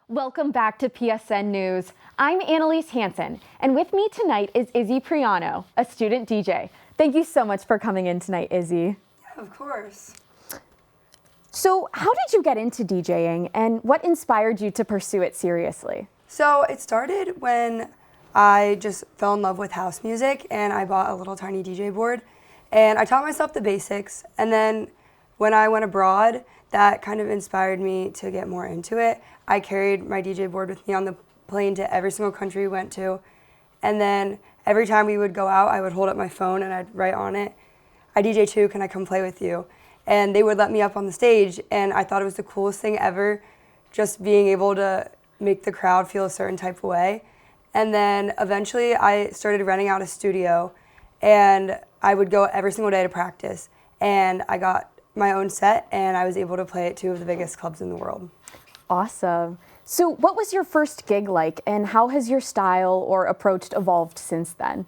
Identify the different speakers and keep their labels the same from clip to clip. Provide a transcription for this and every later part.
Speaker 1: Welcome back to PSN News. I'm Annalise Hansen, and with me tonight is Izzy Priano, a student DJ. Thank you so much for coming in tonight, Izzy.
Speaker 2: Yeah, of course.
Speaker 1: So, how did you get into DJing, and what inspired you to pursue it seriously?
Speaker 2: So it started when I just fell in love with house music, and I bought a little tiny DJ board, and I taught myself the basics. And then when I went abroad, that kind of inspired me to get more into it. I carried my DJ board with me on the plane to every single country we went to. And then every time we would go out, I would hold up my phone and I'd write on it, "I DJ too, can I come play with you?" And they would let me up on the stage, and I thought it was the coolest thing ever, just being able to make the crowd feel a certain type of way. And then eventually I started renting out a studio, and I would go every single day to practice. And I got my own set, and I was able to play at two of the biggest clubs in the world.
Speaker 1: Awesome. So, what was your first gig like, and how has your style or approach evolved since then?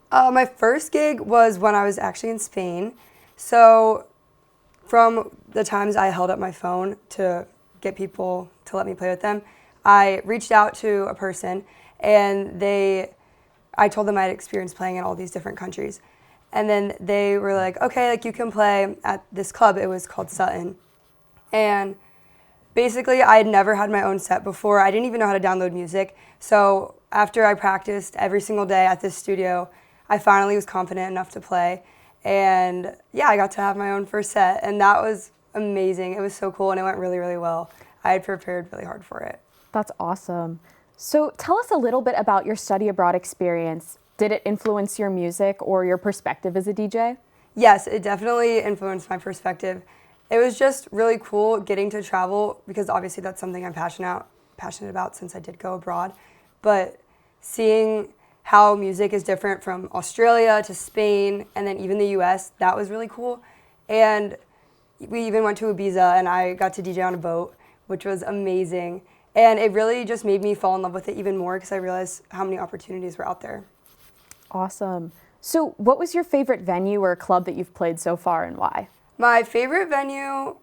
Speaker 2: My first gig was when I was actually in Spain. So from the times I held up my phone to get people to let me play with them, I reached out to a person, and I told them I had experience playing in all these different countries. And then they were like, okay, like you can play at this club. It was called Sutton. And basically, I had never had my own set before. I didn't even know how to download music. So after I practiced every single day at this studio, I finally was confident enough to play. And yeah, I got to have my own first set, and that was amazing. It was so cool, and it went really, really well. I had prepared really hard for it.
Speaker 1: That's awesome. So, tell us a little bit about your study abroad experience. Did it influence your music or your perspective as a DJ?
Speaker 2: Yes, it definitely influenced my perspective. It was just really cool getting to travel, because obviously that's something I'm passionate about since I did go abroad. But seeing how music is different from Australia to Spain and then even the US, that was really cool. And we even went to Ibiza, and I got to DJ on a boat, which was amazing. And it really just made me fall in love with it even more, because I realized how many opportunities were out there.
Speaker 1: Awesome. So, what was your favorite venue or club that you've played so far, and why?
Speaker 2: My favorite venue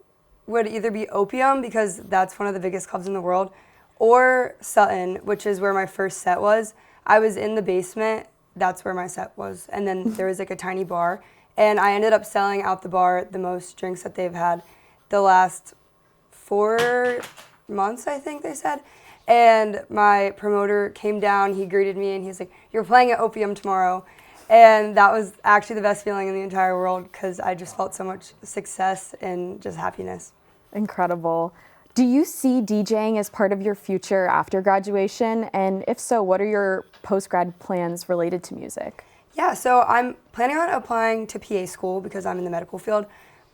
Speaker 2: would either be Opium, because that's one of the biggest clubs in the world, or Sutton, which is where my first set was. I was in the basement, that's where my set was, and then there was like a tiny bar, and I ended up selling out the bar the most drinks that they've had the last 4 months, I think they said. And my promoter came down, he greeted me, and he's like, "You're playing at Opium tomorrow." And that was actually the best feeling in the entire world, because I just felt so much success and just happiness.
Speaker 1: Incredible. Do you see DJing as part of your future after graduation? And if so, what are your post-grad plans related to music?
Speaker 2: Yeah, so I'm planning on applying to PA school because I'm in the medical field,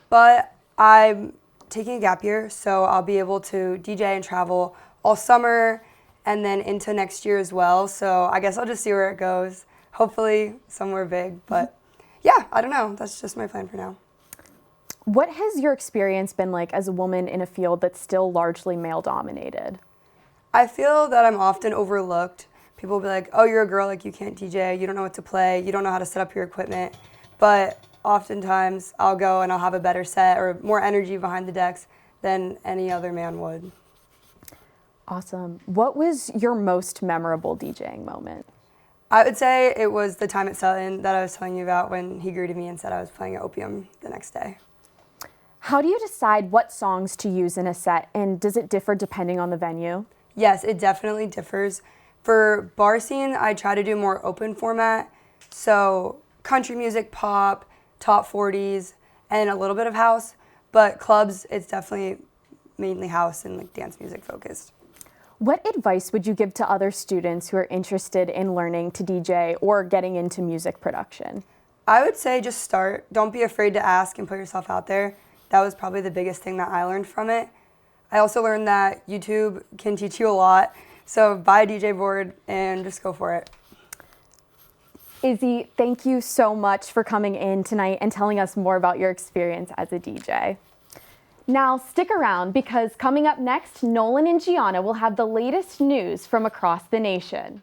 Speaker 2: but I'm taking a gap year, so I'll be able to DJ and travel all summer and then into next year as well. So I guess I'll just see where it goes. Hopefully somewhere big, but yeah, I don't know. That's just my plan for now.
Speaker 1: What has your experience been like as a woman in a field that's still largely male-dominated?
Speaker 2: I feel that I'm often overlooked. People will be like, "Oh, you're a girl, like you can't DJ, you don't know what to play, you don't know how to set up your equipment." But oftentimes I'll go and I'll have a better set or more energy behind the decks than any other man would.
Speaker 1: Awesome. What was your most memorable DJing moment?
Speaker 2: I would say it was the time at Sutton that I was telling you about, when he greeted me and said I was playing at Opium the next day.
Speaker 1: How do you decide what songs to use in a set, and does it differ depending on the venue?
Speaker 2: Yes, it definitely differs. For bar scene, I try to do more open format, so country music, pop, top 40s, and a little bit of house. But clubs, it's definitely mainly house and like dance music focused.
Speaker 1: What advice would you give to other students who are interested in learning to DJ or getting into music production?
Speaker 2: I would say just start. Don't be afraid to ask and put yourself out there. That was probably the biggest thing that I learned from it. I also learned that YouTube can teach you a lot. So buy a DJ board and just go for it.
Speaker 1: Izzy, thank you so much for coming in tonight and telling us more about your experience as a DJ. Now stick around, because coming up next, Nolan and Gianna will have the latest news from across the nation.